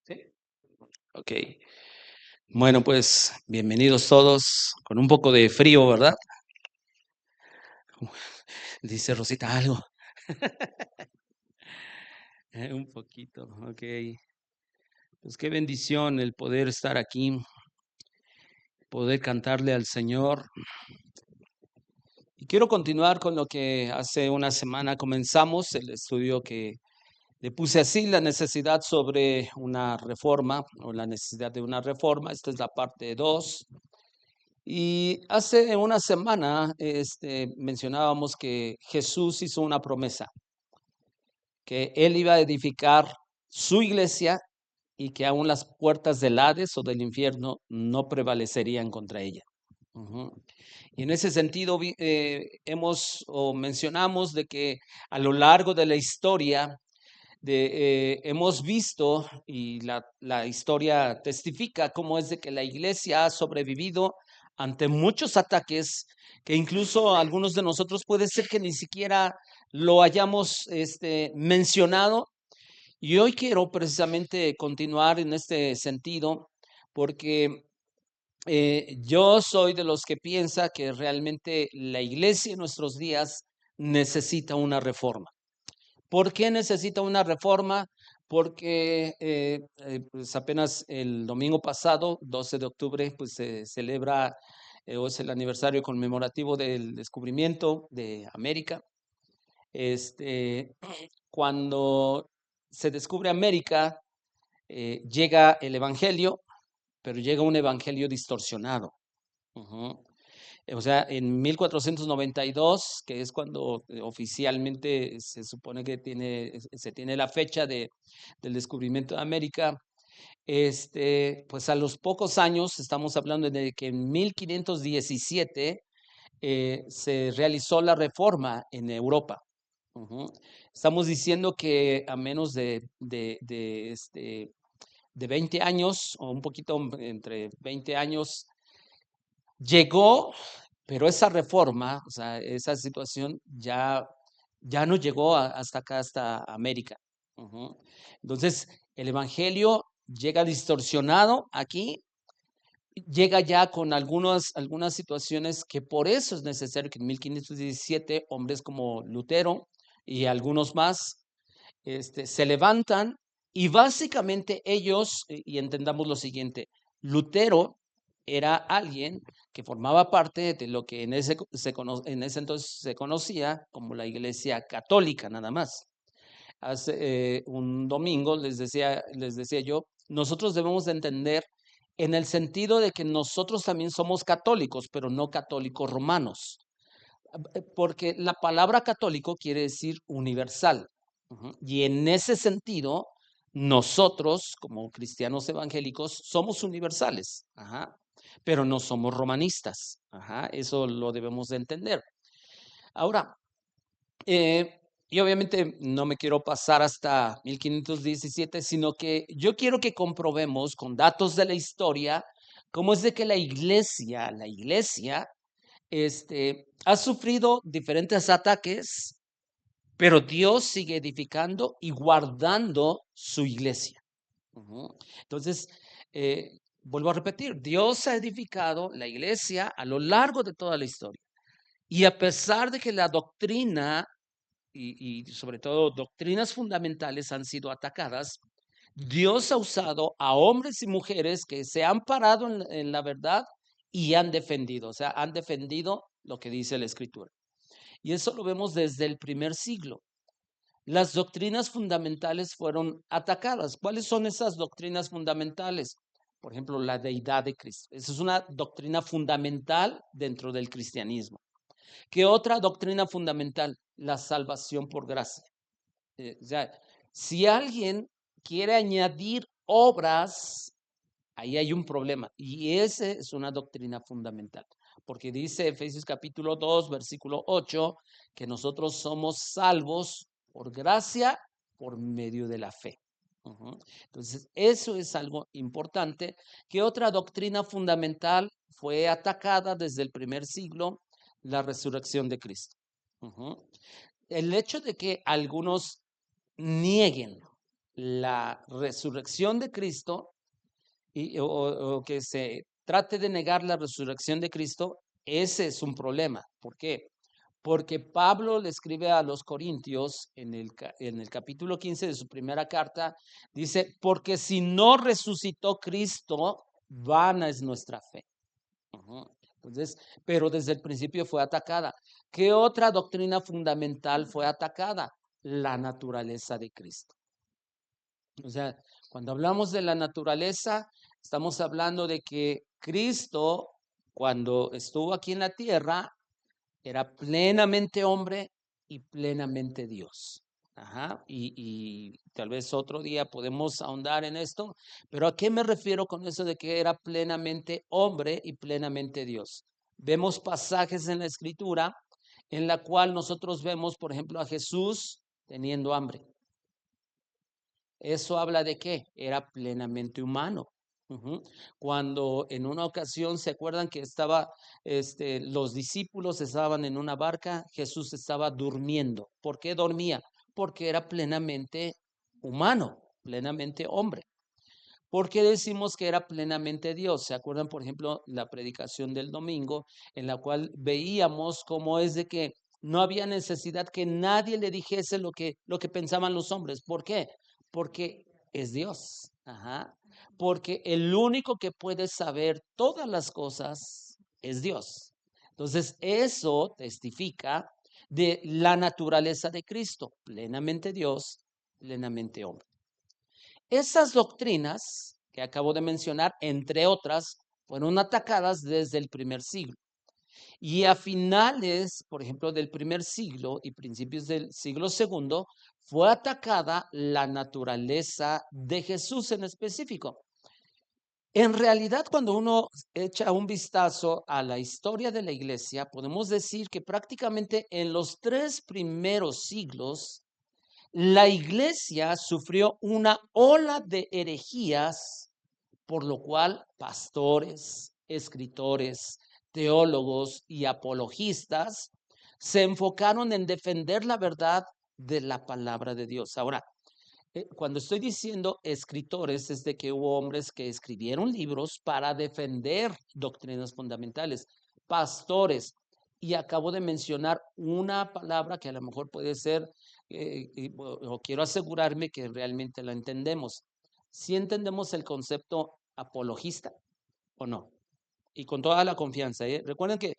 Sí. Ok. Bueno, pues bienvenidos todos con un poco de frío, ¿verdad? Dice Rosita algo. Un poquito, ok. Pues qué bendición el poder estar aquí, poder cantarle al Señor. Y quiero continuar con lo que hace una semana comenzamos, el estudio que le puse así, la necesidad sobre una reforma o la necesidad de una reforma. Esta es la parte 2. Y hace una semana mencionábamos que Jesús hizo una promesa, que Él iba a edificar su iglesia y que aún las puertas del Hades o del infierno no prevalecerían contra ella. Ujú. Y en ese sentido mencionamos de que a lo largo de la historia hemos visto, y la historia testifica cómo es de que la iglesia ha sobrevivido ante muchos ataques que incluso algunos de nosotros puede ser que ni siquiera lo hayamos mencionado. Y hoy quiero precisamente continuar en este sentido porque yo soy de los que piensa que realmente la iglesia en nuestros días necesita una reforma. ¿Por qué necesita una reforma? Porque pues apenas el domingo pasado, 12 de octubre, pues se celebra o es el aniversario conmemorativo del descubrimiento de América. Este, Cuando se descubre América, llega el Evangelio, pero llega un Evangelio distorsionado. Ujú. O sea, en 1492, que es cuando oficialmente se supone que se tiene la fecha del descubrimiento de América, pues a los pocos años, estamos hablando de que en 1517 se realizó la reforma en Europa. Ujú. Estamos diciendo que a menos de 20 años, o un poquito entre 20 años, llegó, pero esa reforma, o sea, esa situación ya no llegó hasta acá, hasta América. Ujú. Entonces, el evangelio llega distorsionado aquí, llega ya con algunas situaciones que por eso es necesario que en 1517 hombres como Lutero y algunos más se levantan y básicamente ellos, y entendamos lo siguiente, Lutero era alguien que formaba parte de lo que en ese entonces se conocía como la Iglesia Católica, nada más. Hace un domingo les decía yo, nosotros debemos de entender en el sentido de que nosotros también somos católicos, pero no católicos romanos, porque la palabra católico quiere decir universal. Ujú. Y en ese sentido, nosotros como cristianos evangélicos somos universales, ajá, pero no somos romanistas. Ajá, eso lo debemos de entender. Ahora, y obviamente no me quiero pasar hasta 1517, sino que yo quiero que comprobemos con datos de la historia cómo es de que la iglesia ha sufrido diferentes ataques, pero Dios sigue edificando y guardando su iglesia. Ujú. Entonces, vuelvo a repetir, Dios ha edificado la iglesia a lo largo de toda la historia. Y a pesar de que la doctrina y sobre todo doctrinas fundamentales han sido atacadas, Dios ha usado a hombres y mujeres que se han parado en la verdad y han defendido, o sea, han defendido lo que dice la Escritura. Y eso lo vemos desde el primer siglo. Las doctrinas fundamentales fueron atacadas. ¿Cuáles son esas doctrinas fundamentales? Por ejemplo, la deidad de Cristo. Esa es una doctrina fundamental dentro del cristianismo. ¿Qué otra doctrina fundamental? La salvación por gracia. O sea, si alguien quiere añadir obras, ahí hay un problema. Y esa es una doctrina fundamental. Porque dice Efesios capítulo 2, versículo 8, que nosotros somos salvos por gracia, por medio de la fe. Ujú. Entonces, eso es algo importante. ¿Qué otra doctrina fundamental fue atacada desde el primer siglo? La resurrección de Cristo. Ujú. El hecho de que algunos nieguen, la resurrección de Cristo o que se trate de negar la resurrección de Cristo, ese es un problema. ¿Por qué? Porque Pablo le escribe a los Corintios en el capítulo 15 de su primera carta, dice, porque si no resucitó Cristo, vana es nuestra fe. Ujú. Entonces, pero desde el principio fue atacada. ¿Qué otra doctrina fundamental fue atacada? La naturaleza de Cristo. O sea, cuando hablamos de la naturaleza, estamos hablando de que Cristo, cuando estuvo aquí en la tierra, era plenamente hombre y plenamente Dios. Ajá, y tal vez otro día podemos ahondar en esto, pero ¿a qué me refiero con eso de que era plenamente hombre y plenamente Dios? Vemos pasajes en la Escritura en la cual nosotros vemos, por ejemplo, a Jesús teniendo hambre. ¿Eso habla de qué? Era plenamente humano. Ujú. Cuando en una ocasión se acuerdan que los discípulos estaban en una barca, Jesús estaba durmiendo. ¿Por qué dormía? Porque era plenamente humano, plenamente hombre. ¿Por qué decimos que era plenamente Dios? ¿Se acuerdan, por ejemplo, la predicación del domingo, en la cual veíamos cómo es de que no había necesidad que nadie le dijese lo que pensaban los hombres? ¿Por qué? Porque es Dios. Ajá. Porque el único que puede saber todas las cosas es Dios. Entonces, eso testifica de la naturaleza de Cristo, plenamente Dios, plenamente hombre. Esas doctrinas que acabo de mencionar, entre otras, fueron atacadas desde el primer siglo. Y a finales, por ejemplo, del primer siglo y principios del siglo segundo, fue atacada la naturaleza de Jesús en específico. En realidad, cuando uno echa un vistazo a la historia de la iglesia, podemos decir que prácticamente en los 3 primeros siglos la iglesia sufrió una ola de herejías, por lo cual pastores, escritores, teólogos y apologistas se enfocaron en defender la verdad de la palabra de Dios. Ahora, cuando estoy diciendo escritores, es de que hubo hombres que escribieron libros para defender doctrinas fundamentales, pastores, y acabo de mencionar una palabra que a lo mejor puede ser, o quiero asegurarme que realmente la entendemos. ¿Si entendemos el concepto apologista o no? Y con toda la confianza, ¿eh? Recuerden que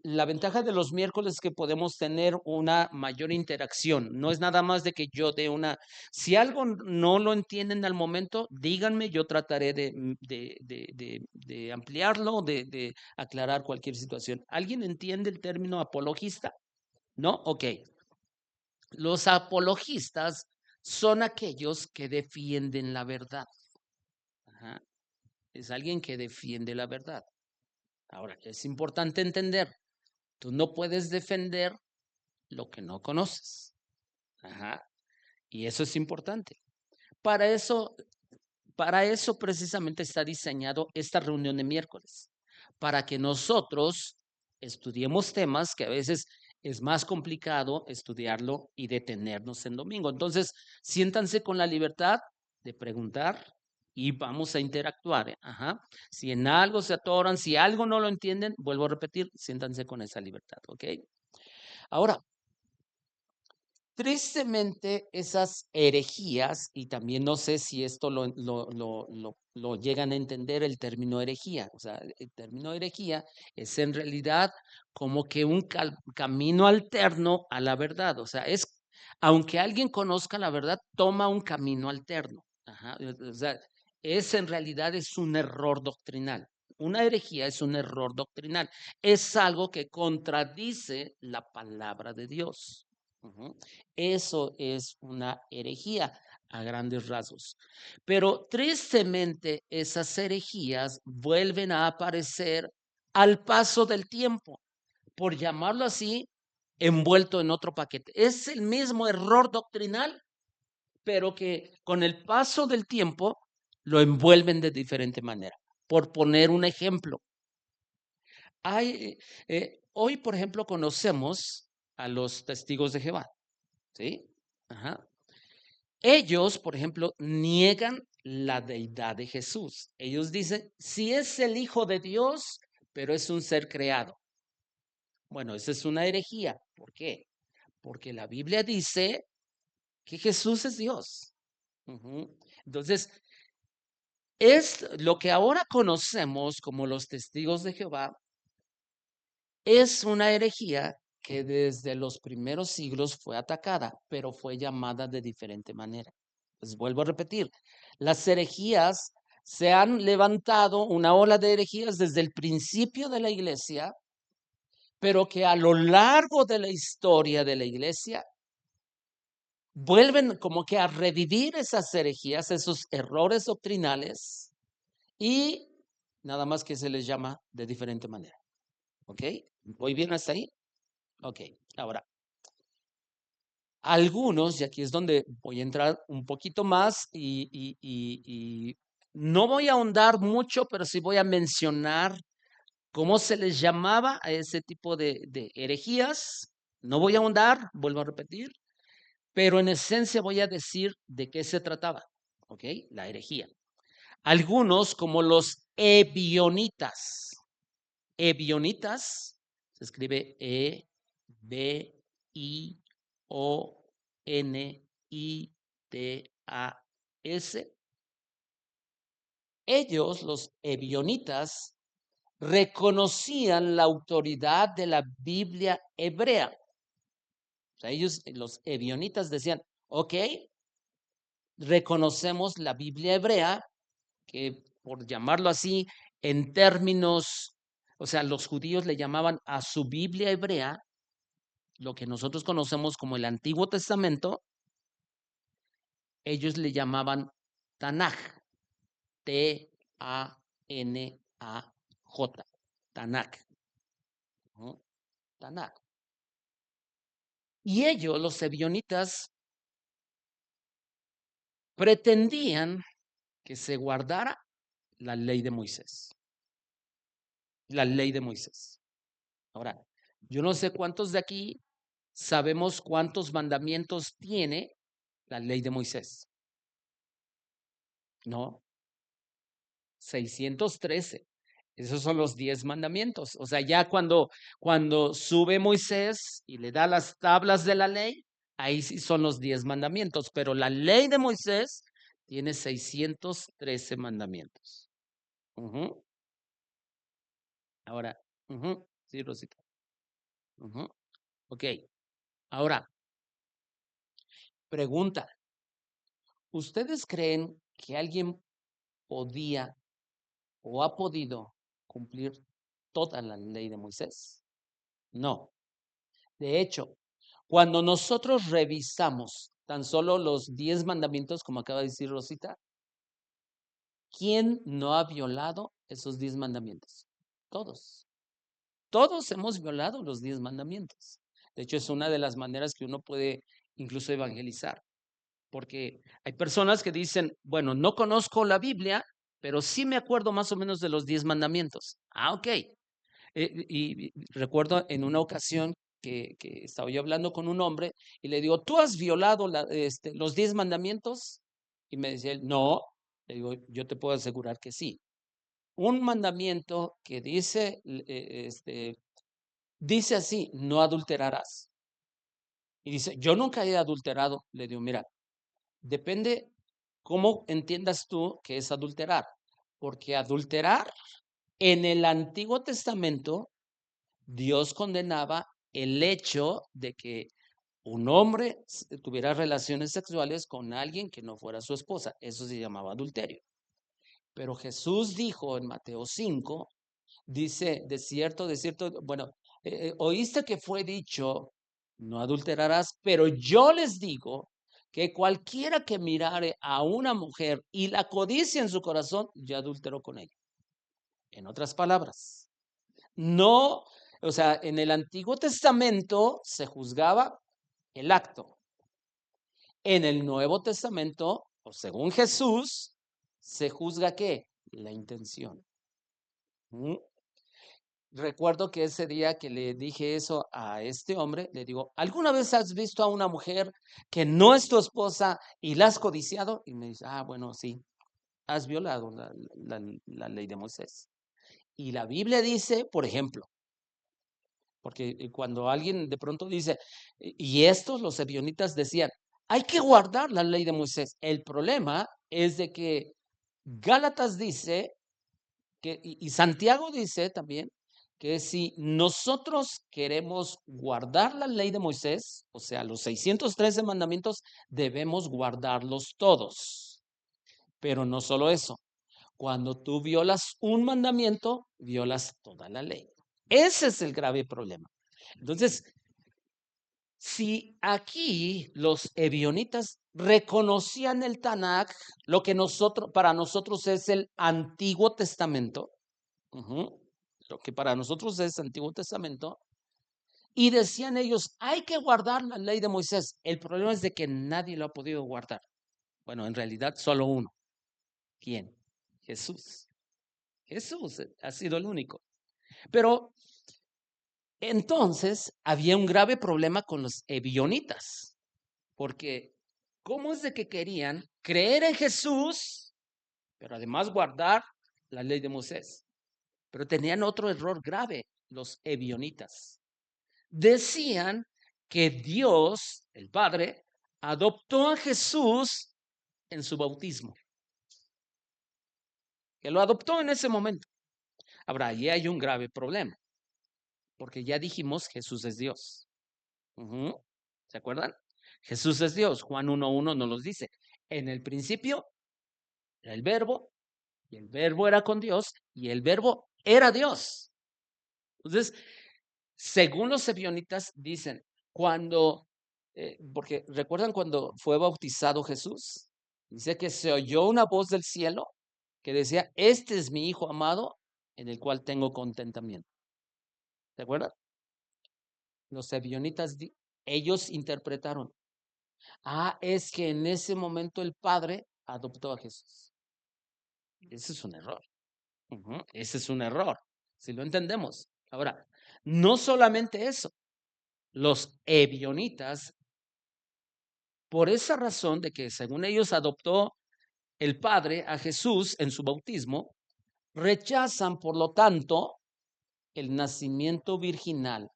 la ventaja de los miércoles es que podemos tener una mayor interacción. No es nada más de que yo dé una. Si algo no lo entienden al momento, díganme, yo trataré de ampliarlo, de aclarar cualquier situación. ¿Alguien entiende el término apologista? ¿No? Ok. Los apologistas son aquellos que defienden la verdad. Ajá. Es alguien que defiende la verdad. Ahora, es importante entender, tú no puedes defender lo que no conoces. Ajá. Y eso es importante. Para eso, para eso precisamente está diseñado esta reunión de miércoles, para que nosotros estudiemos temas que a veces es más complicado estudiarlo y detenernos en domingo. Entonces, siéntanse con la libertad de preguntar y vamos a interactuar. Ajá. Si en algo se atoran, si algo no lo entienden, vuelvo a repetir, siéntanse con esa libertad, ¿ok? Ahora, tristemente, esas herejías, y también no sé si esto lo llegan a entender el término herejía, o sea, el término herejía es en realidad como que un camino alterno a la verdad, o sea, aunque alguien conozca la verdad, toma un camino alterno. Ajá, o sea, en realidad es un error doctrinal. Una herejía es un error doctrinal, es algo que contradice la palabra de Dios. Ujú. Eso es una herejía a grandes rasgos. Pero tristemente esas herejías vuelven a aparecer al paso del tiempo, por llamarlo así, envuelto en otro paquete. Es el mismo error doctrinal, pero que con el paso del tiempo lo envuelven de diferente manera. Por poner un ejemplo, hoy, por ejemplo, conocemos a los testigos de Jehová, ¿sí? Ajá. Ellos, por ejemplo, niegan la deidad de Jesús. Ellos dicen, si es el Hijo de Dios, pero es un ser creado. Bueno, esa es una herejía. ¿Por qué? Porque la Biblia dice que Jesús es Dios. Entonces, es lo que ahora conocemos como los testigos de Jehová, es una herejía que desde los primeros siglos fue atacada, pero fue llamada de diferente manera. Les vuelvo a repetir, las herejías se han levantado, una ola de herejías desde el principio de la iglesia, pero que a lo largo de la historia de la iglesia vuelven como que a revivir esas herejías, esos errores doctrinales, y nada más que se les llama de diferente manera. ¿Ok? ¿Voy bien hasta ahí? Ok, ahora, algunos, y aquí es donde voy a entrar un poquito más y no voy a ahondar mucho, pero sí voy a mencionar cómo se les llamaba a ese tipo de herejías. No voy a ahondar, vuelvo a repetir, pero en esencia voy a decir de qué se trataba, ¿ok? La herejía. Algunos, como los ebionitas. Ebionitas, se escribe Ebionitas. Ellos, los ebionitas, reconocían la autoridad de la Biblia hebrea. O sea, ellos, los ebionitas, decían, ok, reconocemos la Biblia hebrea, que por llamarlo así, en términos, o sea, los judíos le llamaban a su Biblia hebrea, lo que nosotros conocemos como el Antiguo Testamento, ellos le llamaban Tanaj, Tanaj, Tanaj, ¿no? Tanaj. Y ellos, los ebionitas, pretendían que se guardara la ley de Moisés. La ley de Moisés. Ahora, yo no sé cuántos de aquí sabemos cuántos mandamientos tiene la ley de Moisés. No, 613. Esos son los 10 mandamientos. O sea, ya cuando sube Moisés y le da las tablas de la ley, ahí sí son los 10 mandamientos. Pero la ley de Moisés tiene 613 mandamientos. Ahora, sí, Rosita. Ok, ahora, pregunta. ¿Ustedes creen que alguien podía o ha podido cumplir toda la ley de Moisés? No. De hecho, cuando nosotros revisamos tan solo los 10 mandamientos, como acaba de decir Rosita, ¿quién no ha violado esos 10 mandamientos? Todos. Todos hemos violado los 10 mandamientos. De hecho, es una de las maneras que uno puede incluso evangelizar. Porque hay personas que dicen, bueno, no conozco la Biblia, pero sí me acuerdo más o menos de los 10 mandamientos. Ah, ok. Y recuerdo en una ocasión que estaba yo hablando con un hombre y le digo, ¿tú has violado los 10 mandamientos? Y me decía él, no. Le digo, yo te puedo asegurar que sí. Un mandamiento que dice así, no adulterarás. Y dice, yo nunca he adulterado. Le digo, mira, depende cómo entiendas tú que es adulterar. Porque adulterar en el Antiguo Testamento, Dios condenaba el hecho de que un hombre tuviera relaciones sexuales con alguien que no fuera su esposa. Eso se llamaba adulterio. Pero Jesús dijo en Mateo 5, dice, de cierto, bueno, oíste que fue dicho, no adulterarás, pero yo les digo que cualquiera que mirare a una mujer y la codicia en su corazón, ya adulteró con ella. En otras palabras, no, o sea, en el Antiguo Testamento se juzgaba el acto. En el Nuevo Testamento, o según Jesús, se juzga ¿qué? La intención. ¿Mm? recuerdo que ese día que le dije eso a este hombre, le digo, ¿alguna vez has visto a una mujer que no es tu esposa y la has codiciado? Y me dice, bueno, sí, has violado la ley de Moisés. Y la Biblia dice, por ejemplo, porque cuando alguien de pronto dice, y estos, los ebionitas decían, hay que guardar la ley de Moisés. El problema es de que Gálatas dice y Santiago dice también que si nosotros queremos guardar la ley de Moisés, o sea, los 613 mandamientos, debemos guardarlos todos. Pero no solo eso, cuando tú violas un mandamiento, violas toda la ley. Ese es el grave problema. Entonces, si aquí los ebionitas reconocían el Tanakh, lo que para nosotros es el Antiguo Testamento, lo que para nosotros es Antiguo Testamento, y decían ellos, hay que guardar la ley de Moisés. El problema es de que nadie lo ha podido guardar. Bueno, en realidad solo uno. ¿Quién? Jesús. Jesús ha sido el único. Pero entonces había un grave problema con los ebionitas, porque ¿cómo es de que querían creer en Jesús, pero además guardar la ley de Moisés? Pero tenían otro error grave, los ebionitas. Decían que Dios, el Padre, adoptó a Jesús en su bautismo, que lo adoptó en ese momento. Ahora, ahí hay un grave problema, porque ya dijimos Jesús es Dios. ¿Se acuerdan? Jesús es Dios. Juan 1:1 nos los dice. En el principio era el verbo, y el verbo era con Dios, y el verbo era Dios. Entonces, según los ebionitas, dicen, porque recuerdan cuando fue bautizado Jesús, dice que se oyó una voz del cielo que decía, este es mi hijo amado en el cual tengo contentamiento. ¿Se acuerdan? Los ebionitas, ellos interpretaron, es que en ese momento el Padre adoptó a Jesús. Ese es un error. Ese es un error, si lo entendemos. Ahora, no solamente eso, los ebionitas, por esa razón de que según ellos adoptó el Padre a Jesús en su bautismo, rechazan, por lo tanto, el nacimiento virginal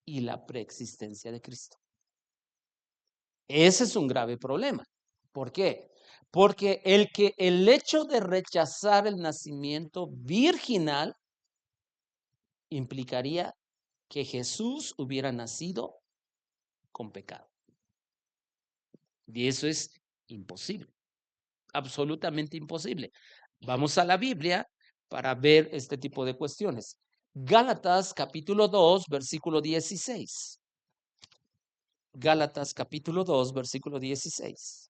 y la preexistencia de Cristo. Ese es un grave problema. ¿Por qué? Porque el hecho de rechazar el nacimiento virginal implicaría que Jesús hubiera nacido con pecado. Y eso es imposible, absolutamente imposible. Vamos a la Biblia para ver este tipo de cuestiones. Gálatas capítulo 2, versículo 16. Gálatas capítulo 2, versículo 16.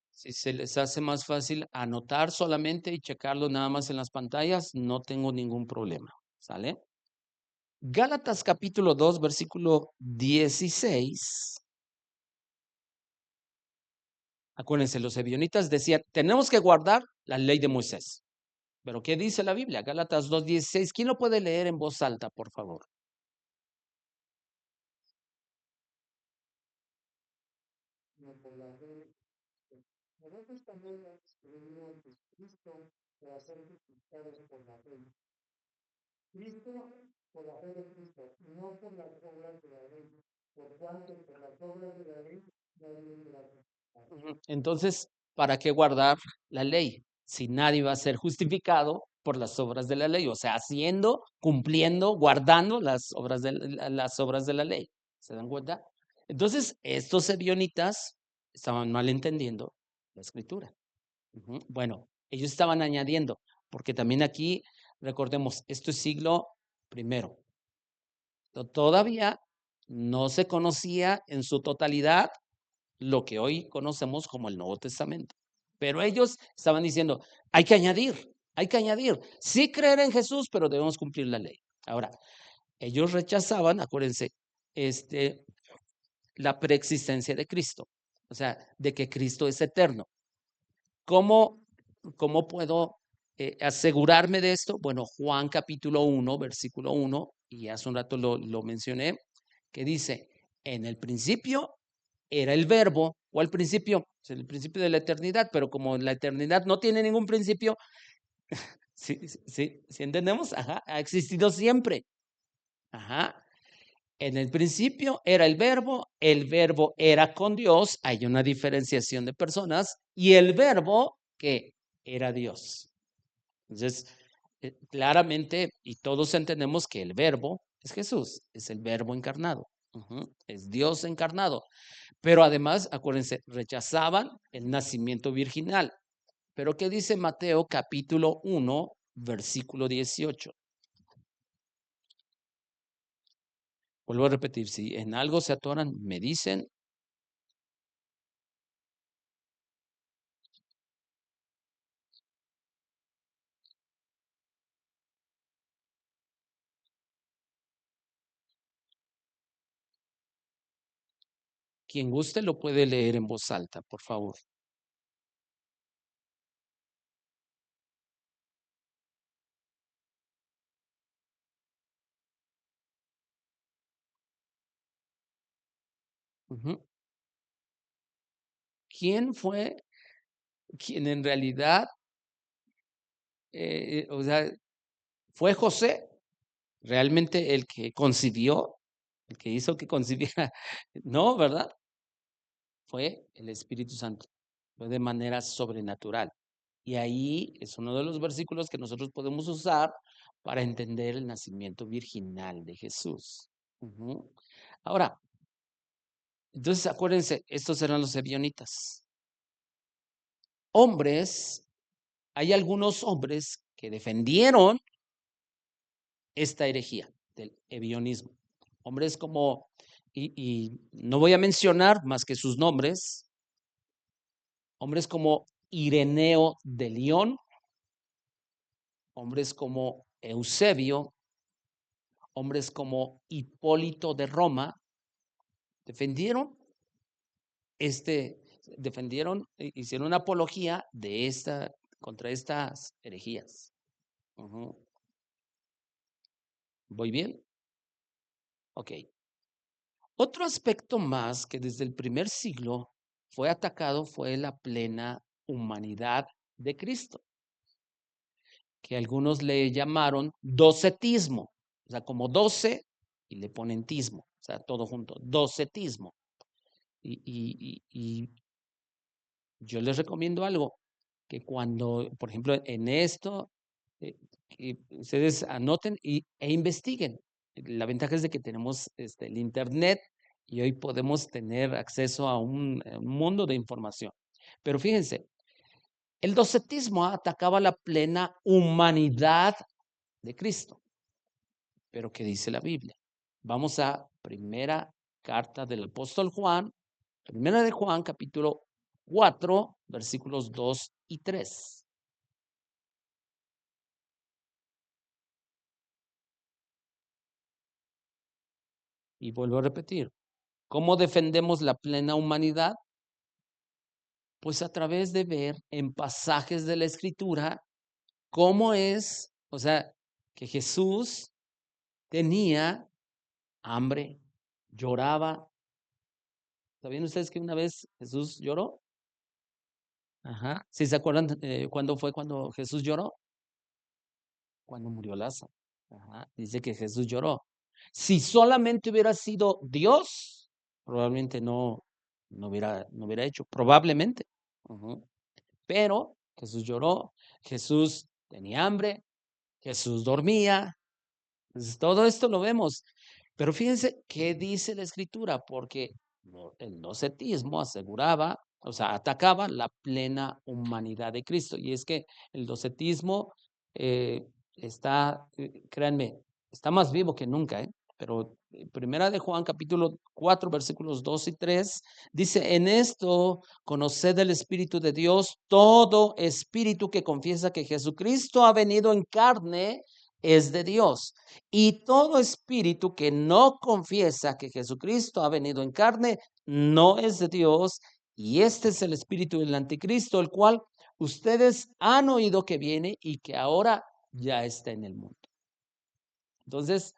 Si se les hace más fácil anotar solamente y checarlo nada más en las pantallas, no tengo ningún problema. ¿Sale? Gálatas capítulo 2, versículo 16. Acuérdense, los ebionitas decían, tenemos que guardar la ley de Moisés. Pero ¿qué dice la Biblia? Gálatas 2:16. ¿Quién lo puede leer en voz alta, por favor? No por la fe. Nosotros también creímos que Cristo para ser justificados por la fe. Cristo por la fe de Cristo, no por las obras de la ley. Por cuanto por las obras de la ley nadie será justificado. Entonces, ¿para qué guardar la ley? Si nadie va a ser justificado por las obras de la ley, o sea, haciendo, cumpliendo, guardando las obras de la ley. ¿Se dan cuenta? Entonces, estos ebionitas estaban malentendiendo la escritura. Bueno, ellos estaban añadiendo, porque también aquí, recordemos, esto es siglo primero. Todavía no se conocía en su totalidad lo que hoy conocemos como el Nuevo Testamento. Pero ellos estaban diciendo, hay que añadir, hay que añadir. Sí creer en Jesús, pero debemos cumplir la ley. Ahora, ellos rechazaban, acuérdense, la preexistencia de Cristo. o sea, de que Cristo es eterno. ¿Cómo, cómo puedo asegurarme de esto? Bueno, Juan capítulo 1, versículo 1, y hace un rato lo mencioné, que dice, en el principio era el verbo, o al principio, es el principio de la eternidad, pero como la eternidad no tiene ningún principio, ¿sí entendemos? Ajá, ha existido siempre. Ajá. En el principio era el verbo era con Dios, hay una diferenciación de personas, y el verbo que era Dios. Entonces, claramente, y todos entendemos que el verbo es Jesús, es el verbo encarnado, es Dios encarnado. Pero además, acuérdense, rechazaban el nacimiento virginal. Pero ¿qué dice Mateo capítulo 1, versículo 18? Vuelvo a repetir, si en algo se atoran, me dicen. Quien guste lo puede leer en voz alta, por favor. Ujú. ¿Quién fue quien en realidad, o sea, fue José realmente el que concibió, el que hizo que concibiera? No, ¿verdad? Fue el Espíritu Santo, fue de manera sobrenatural. Y ahí es uno de los versículos que nosotros podemos usar para entender el nacimiento virginal de Jesús. Ujú. Ahora, entonces acuérdense, estos eran los ebionitas. Hombres, hay algunos hombres que defendieron esta herejía del ebionismo. Hombres como, y no voy a mencionar más que sus nombres, hombres como Ireneo de León, hombres como Eusebio, hombres como Hipólito de Roma, defendieron hicieron una apología de contra estas herejías. ¿Voy bien? Ok. Otro aspecto más que desde el primer siglo fue atacado fue la plena humanidad de Cristo, que algunos le llamaron docetismo, o sea, como 12 y le ponen tismo, o sea, todo junto, docetismo. Y yo les recomiendo algo, que cuando, por ejemplo, en esto, que ustedes anoten e investiguen. La ventaja es de que tenemos el Internet y hoy podemos tener acceso a un mundo de información. Pero fíjense, el docetismo atacaba la plena humanidad de Cristo. Pero ¿qué dice la Biblia? Vamos a primera carta del apóstol Juan, primera de Juan, capítulo 4, versículos 2 y 3. Y vuelvo a repetir, ¿cómo defendemos la plena humanidad? Pues a través de ver en pasajes de la Escritura cómo es, o sea, que Jesús tenía hambre, lloraba. ¿Sabían ustedes que una vez Jesús lloró? Ajá. ¿Sí se acuerdan cuándo fue cuando Jesús lloró? Cuando murió Lázaro. Ajá. Dice que Jesús lloró. Si solamente hubiera sido Dios, probablemente no hubiera hecho, probablemente. Ujú. Pero Jesús lloró, Jesús tenía hambre, Jesús dormía. Entonces, todo esto lo vemos. Pero fíjense qué dice la Escritura, porque el docetismo aseguraba, o sea, atacaba la plena humanidad de Cristo. Y es que el docetismo créanme, está más vivo que nunca, ¿eh? Pero primera de Juan, capítulo 4, versículos 2 y 3, dice, en esto conoced el Espíritu de Dios, todo espíritu que confiesa que Jesucristo ha venido en carne es de Dios. Y todo espíritu que no confiesa que Jesucristo ha venido en carne no es de Dios. Y este es el espíritu del anticristo, el cual ustedes han oído que viene y que ahora ya está en el mundo. Entonces,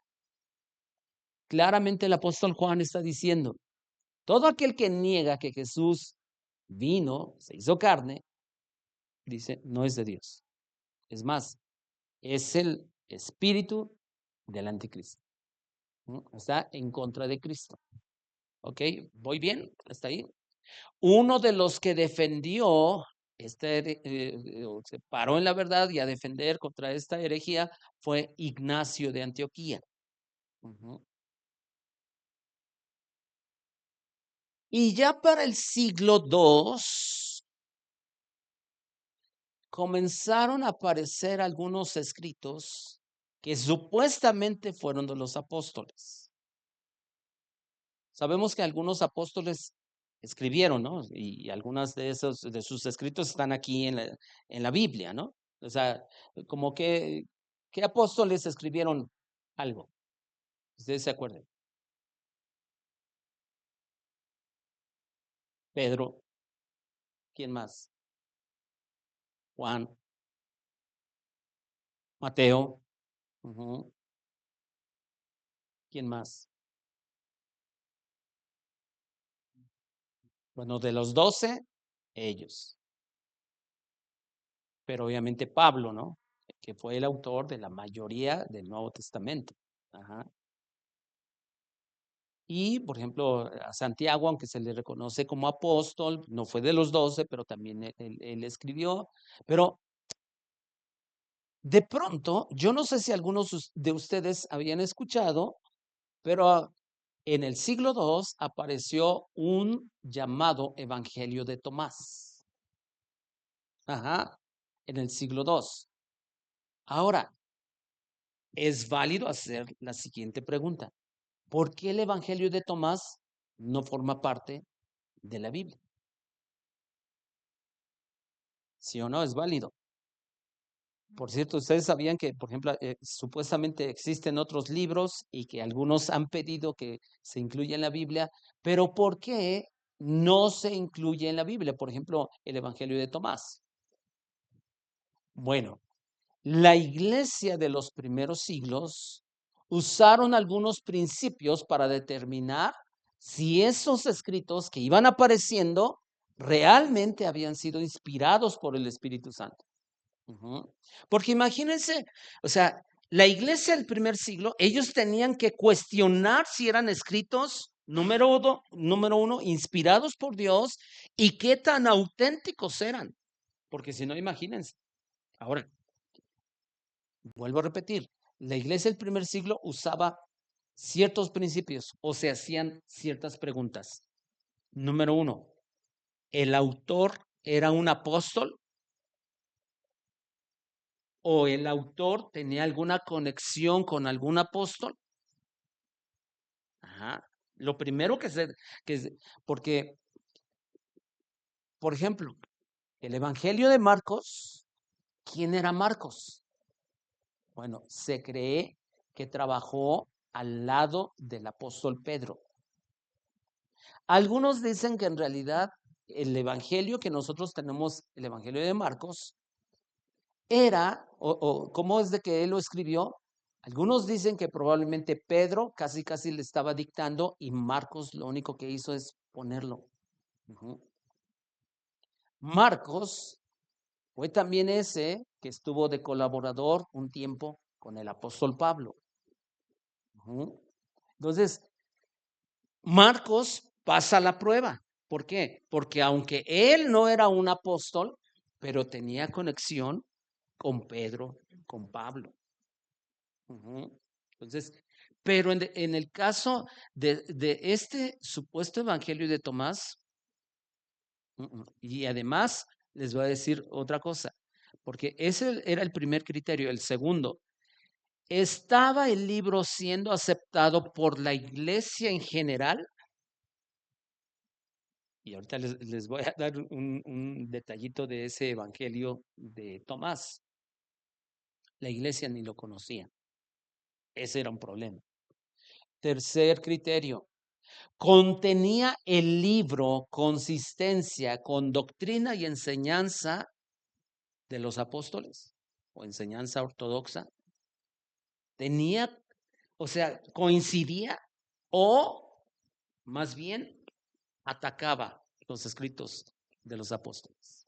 claramente el apóstol Juan está diciendo, todo aquel que niega que Jesús vino, se hizo carne, dice, no es de Dios. Es más, es el espíritu del anticristo. Está en contra de Cristo. ¿Ok? ¿Voy bien? ¿Hasta ahí? Uno de los que defendió, se paró en la verdad y a defender contra esta herejía fue Ignacio de Antioquía. Y ya para el siglo II comenzaron a aparecer algunos escritos que supuestamente fueron de los apóstoles. Sabemos que algunos apóstoles escribieron, ¿no? Y algunas de sus escritos están aquí en la Biblia, ¿no? O sea, como que, ¿qué apóstoles escribieron algo? Ustedes se acuerdan. Pedro, ¿quién más? Juan, Mateo, ¿quién más? Bueno, de los 12, ellos. Pero obviamente Pablo, ¿no? Que fue el autor de la mayoría del Nuevo Testamento. Ajá. Y, por ejemplo, a Santiago, aunque se le reconoce como apóstol, no fue de los 12, pero también él escribió. Pero de pronto, yo no sé si algunos de ustedes habían escuchado, pero en el siglo II apareció un llamado Evangelio de Tomás. Ajá, en el siglo II. Ahora, es válido hacer la siguiente pregunta. ¿Por qué el Evangelio de Tomás no forma parte de la Biblia? ¿Sí o no? Es válido. Por cierto, ustedes sabían que, por ejemplo, supuestamente existen otros libros y que algunos han pedido que se incluya en la Biblia, pero ¿por qué no se incluye en la Biblia? Por ejemplo, el Evangelio de Tomás. Bueno, la iglesia de los primeros siglos usaron algunos principios para determinar si esos escritos que iban apareciendo realmente habían sido inspirados por el Espíritu Santo. Porque imagínense, o sea, la iglesia del primer siglo, ellos tenían que cuestionar si eran escritos, número uno, inspirados por Dios y qué tan auténticos eran. Porque si no, imagínense. Ahora, vuelvo a repetir, la iglesia del primer siglo usaba ciertos principios o se hacían ciertas preguntas. Número uno, ¿el autor era un apóstol o el autor tenía alguna conexión con algún apóstol? Ajá. Lo primero porque, por ejemplo, el Evangelio de Marcos, ¿quién era Marcos? Bueno, se cree que trabajó al lado del apóstol Pedro. Algunos dicen que en realidad el evangelio que nosotros tenemos, el evangelio de Marcos, era, o cómo es de que él lo escribió. Algunos dicen que probablemente Pedro casi le estaba dictando y Marcos lo único que hizo es ponerlo. Marcos fue también ese que estuvo de colaborador un tiempo con el apóstol Pablo. Entonces, Marcos pasa la prueba. ¿Por qué? Porque aunque él no era un apóstol, pero tenía conexión con Pedro, con Pablo. Entonces, pero en el caso de este supuesto evangelio de Tomás, y además les voy a decir otra cosa, porque ese era el primer criterio. El segundo, ¿estaba el libro siendo aceptado por la iglesia en general? Y ahorita les voy a dar un detallito de ese evangelio de Tomás. La iglesia ni lo conocía. Ese era un problema. Tercer criterio. contenía el libro consistencia con doctrina y enseñanza de los apóstoles o enseñanza ortodoxa. Tenía, o sea, coincidía o más bien atacaba los escritos de los apóstoles.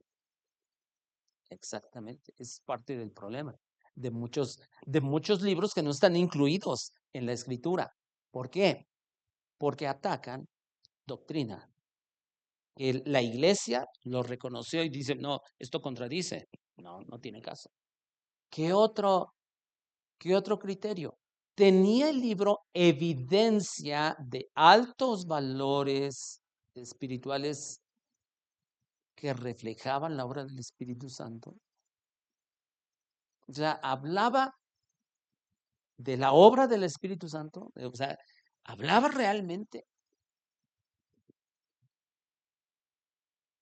Exactamente, es parte del problema de muchos libros que no están incluidos en la escritura. ¿Por qué? Porque atacan doctrina. La iglesia lo reconoció y dice, no, esto contradice. No, no tiene caso. ¿Qué otro criterio? Tenía el libro evidencia de altos valores espirituales que reflejaban la obra del Espíritu Santo. O sea, hablaba de la obra del Espíritu Santo, o sea, hablaba realmente.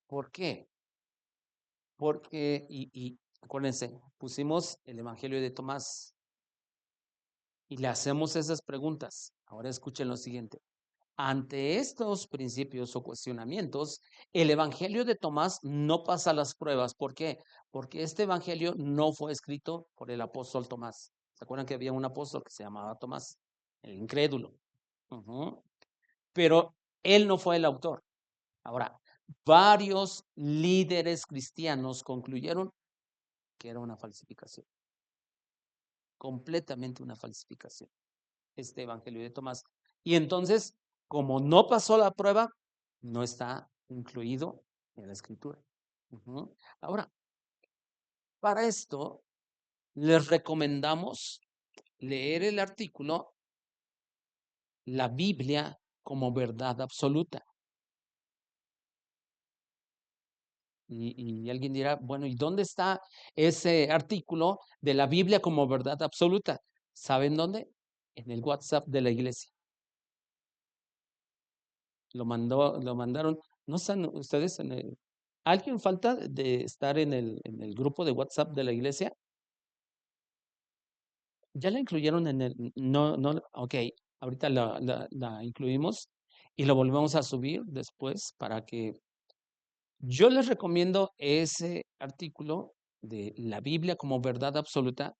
¿Por qué? Porque, y acuérdense, pusimos el Evangelio de Tomás y le hacemos esas preguntas. Ahora escuchen lo siguiente. Ante estos principios o cuestionamientos, el Evangelio de Tomás no pasa las pruebas. ¿Por qué? Porque este Evangelio no fue escrito por el apóstol Tomás. ¿Se acuerdan que había un apóstol que se llamaba Tomás? El incrédulo. Pero él no fue el autor. Ahora, varios líderes cristianos concluyeron que era una falsificación, completamente una falsificación, este Evangelio de Tomás. Y entonces, como no pasó la prueba, no está incluido en la escritura. Ahora, para esto, les recomendamos leer el artículo La Biblia como verdad absoluta. Y alguien dirá, bueno, ¿y dónde está ese artículo de la Biblia como verdad absoluta? ¿Saben dónde? En el WhatsApp de la iglesia. Lo mandaron. ¿No están ustedes en el? ¿Alguien falta de estar en el grupo de WhatsApp de la iglesia? ¿Ya la incluyeron en el? No, no, ok. Ahorita la incluimos y lo volvemos a subir después para que yo les recomiendo ese artículo de la Biblia como verdad absoluta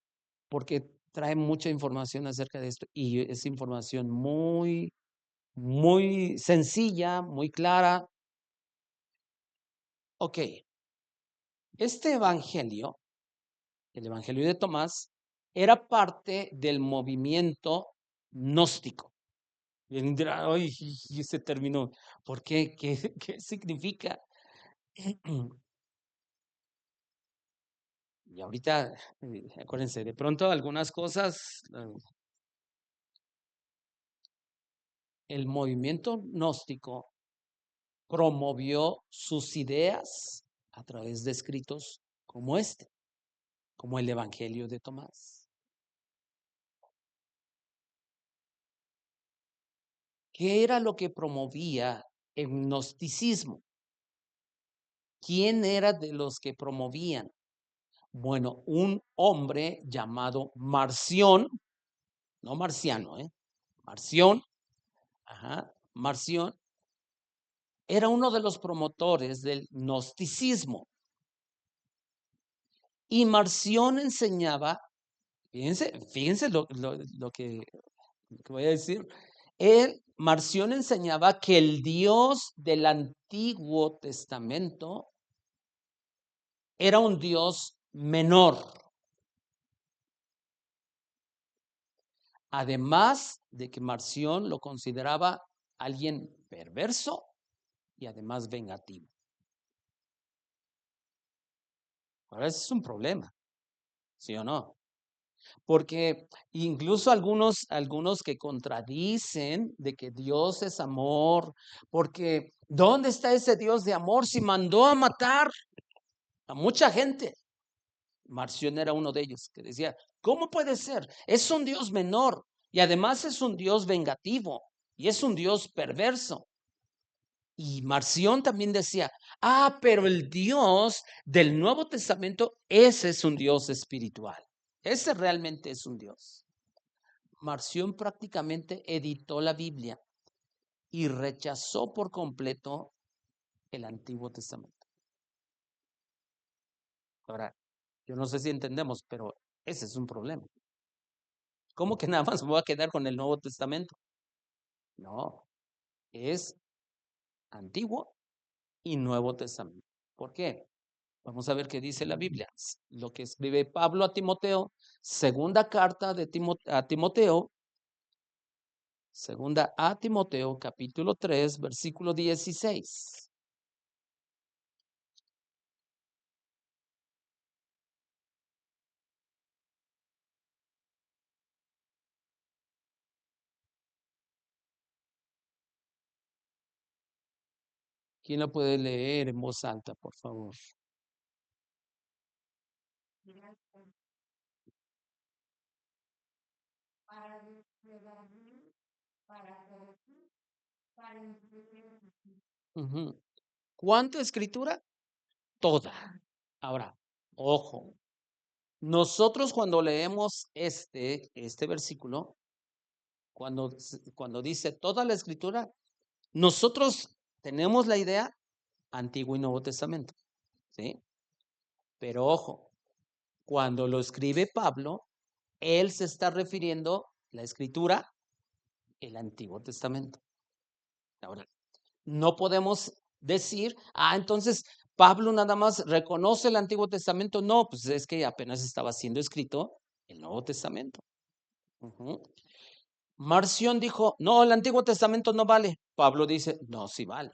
porque trae mucha información acerca de esto y es información muy, muy sencilla, muy clara. Ok, este evangelio, el evangelio de Tomás, era parte del movimiento gnóstico. Y alguien dirá, ay, y ese término, ¿por qué? ¿Qué, qué significa? Y ahorita, acuérdense, de pronto algunas cosas, el movimiento gnóstico promovió sus ideas a través de escritos como este, como el Evangelio de Tomás. ¿Qué era lo que promovía el gnosticismo? ¿Quién era de los que promovían? Bueno, un hombre llamado Marción, no Marciano, Marción, Marción, era uno de los promotores del gnosticismo. Y Marción enseñaba, fíjense lo que voy a decir. Marción enseñaba que el Dios del Antiguo Testamento era un Dios menor. Además de que Marción lo consideraba alguien perverso y además vengativo. Ahora ese es un problema, ¿sí o no? Porque incluso algunos que contradicen de que Dios es amor, porque ¿dónde está ese Dios de amor si mandó a matar a mucha gente? Marción era uno de ellos que decía, ¿cómo puede ser? Es un Dios menor y además es un Dios vengativo y es un Dios perverso. Y Marción también decía, pero el Dios del Nuevo Testamento, ese es un Dios espiritual. Ese realmente es un Dios. Marción prácticamente editó la Biblia y rechazó por completo el Antiguo Testamento. Ahora, yo no sé si entendemos, pero ese es un problema. ¿Cómo que nada más me voy a quedar con el Nuevo Testamento? No, es Antiguo y Nuevo Testamento. ¿Por qué? Vamos a ver qué dice la Biblia. Lo que escribe Pablo a Timoteo, segunda carta de a Timoteo, segunda a Timoteo, capítulo 3, versículo 16. ¿Quién lo puede leer en voz alta, por favor? Para redarguir, para corregir, para instruir. Ujú. ¿Cuánta escritura? Toda. Ahora, ojo, nosotros cuando leemos este versículo, cuando dice toda la escritura, nosotros tenemos la idea Antiguo y Nuevo Testamento, ¿sí? Pero ojo, cuando lo escribe Pablo, él se está refiriendo la escritura, el Antiguo Testamento. Ahora, no podemos decir, entonces Pablo nada más reconoce el Antiguo Testamento. No, pues es que apenas estaba siendo escrito el Nuevo Testamento. Ujú. Marción dijo, no, el Antiguo Testamento no vale. Pablo dice, no, sí vale.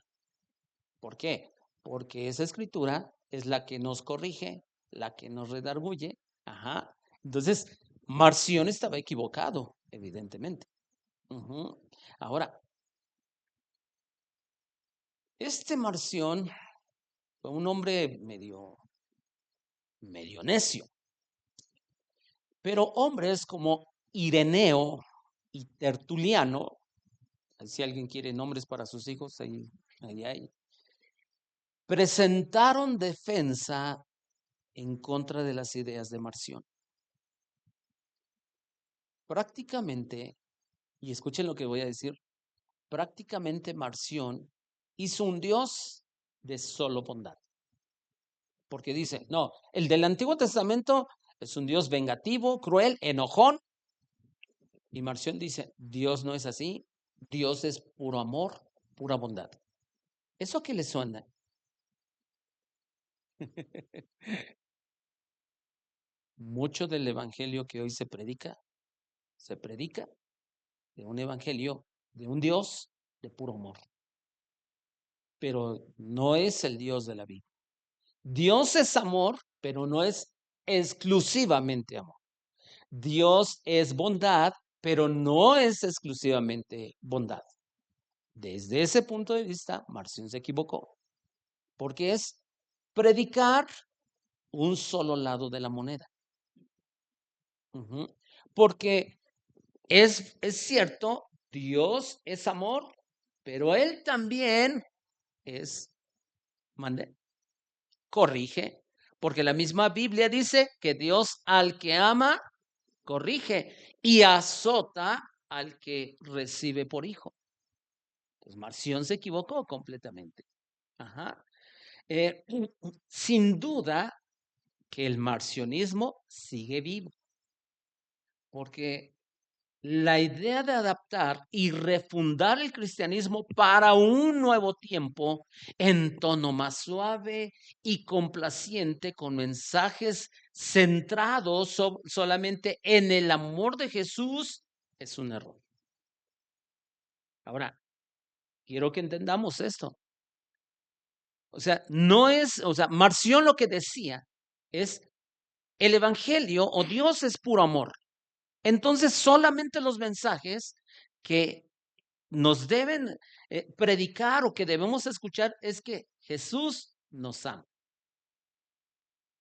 ¿Por qué? Porque esa escritura es la que nos corrige, la que nos redarguye. Ajá. Entonces, Marción estaba equivocado, evidentemente. Ujú. Ahora, este Marción fue un hombre medio necio, pero hombres como Ireneo y Tertuliano, si alguien quiere nombres para sus hijos, ahí hay, presentaron defensa en contra de las ideas de Marción. Prácticamente, y escuchen lo que voy a decir, prácticamente Marción hizo un Dios de solo bondad. Porque dice, no, el del Antiguo Testamento es un Dios vengativo, cruel, enojón. Y Marción dice, Dios no es así, Dios es puro amor, pura bondad. ¿Eso qué le suena? Mucho del evangelio que hoy se predica de un evangelio, de un Dios de puro amor. Pero no es el Dios de la Biblia. Dios es amor, pero no es exclusivamente amor. Dios es bondad, pero no es exclusivamente bondad. Desde ese punto de vista, Marción se equivocó, porque es predicar un solo lado de la moneda. Porque es cierto, Dios es amor, pero Él también es, mande, corrige, porque la misma Biblia dice que Dios al que ama, corrige y azota al que recibe por hijo. Pues Marción se equivocó completamente. Ajá. Sin duda que el marcionismo sigue vivo, porque la idea de adaptar y refundar el cristianismo para un nuevo tiempo en tono más suave y complaciente, con mensajes centrados solamente en el amor de Jesús, es un error. Ahora, quiero que entendamos esto. O sea, no es, o sea, Marción lo que decía es, el Evangelio o Dios es puro amor. Entonces, solamente los mensajes que nos deben predicar o que debemos escuchar es que Jesús nos ama.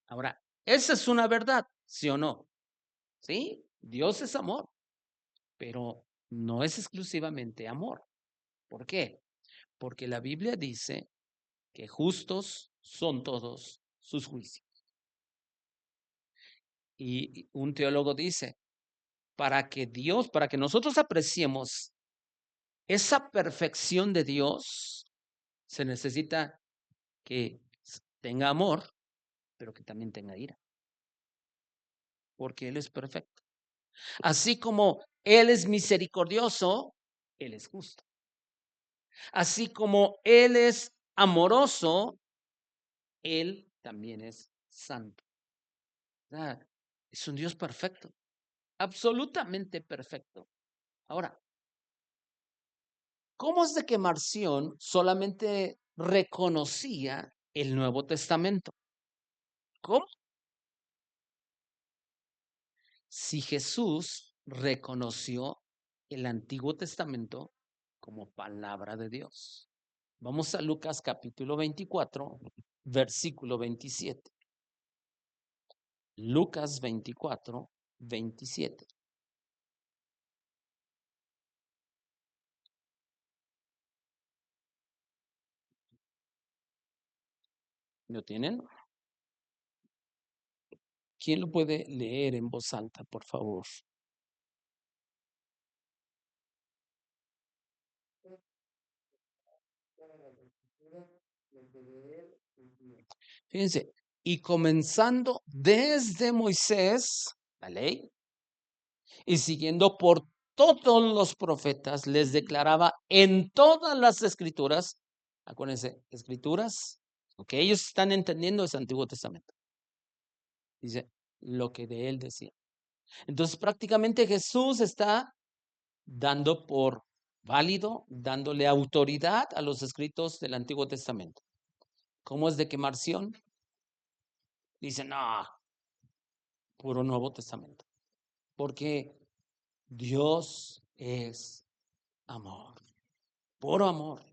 Ahora, esa es una verdad, ¿sí o no? Sí, Dios es amor, pero no es exclusivamente amor. ¿Por qué? Porque la Biblia dice que justos son todos sus juicios. Y un teólogo dice, para que nosotros apreciemos esa perfección de Dios se necesita que tenga amor, pero que también tenga ira, porque Él es perfecto. Así como Él es misericordioso, Él es justo. Así como Él es amoroso, Él también es santo. Es un Dios perfecto, absolutamente perfecto. Ahora, ¿cómo es de que Marción solamente reconocía el Nuevo Testamento? ¿Cómo? Si Jesús reconoció el Antiguo Testamento como palabra de Dios. Vamos a Lucas capítulo 24, versículo 27. Lucas 24, 27. ¿Lo tienen? ¿Quién lo puede leer en voz alta, por favor? Fíjense, y comenzando desde Moisés, la ley, y siguiendo por todos los profetas, les declaraba en todas las escrituras, acuérdense, escrituras, lo que ellos están entendiendo es Antiguo Testamento. Dice, lo que de él decía. Entonces prácticamente Jesús está dando por válido, dándole autoridad a los escritos del Antiguo Testamento. ¿Cómo es de que Marción dice, no, puro Nuevo Testamento? Porque Dios es amor, puro amor.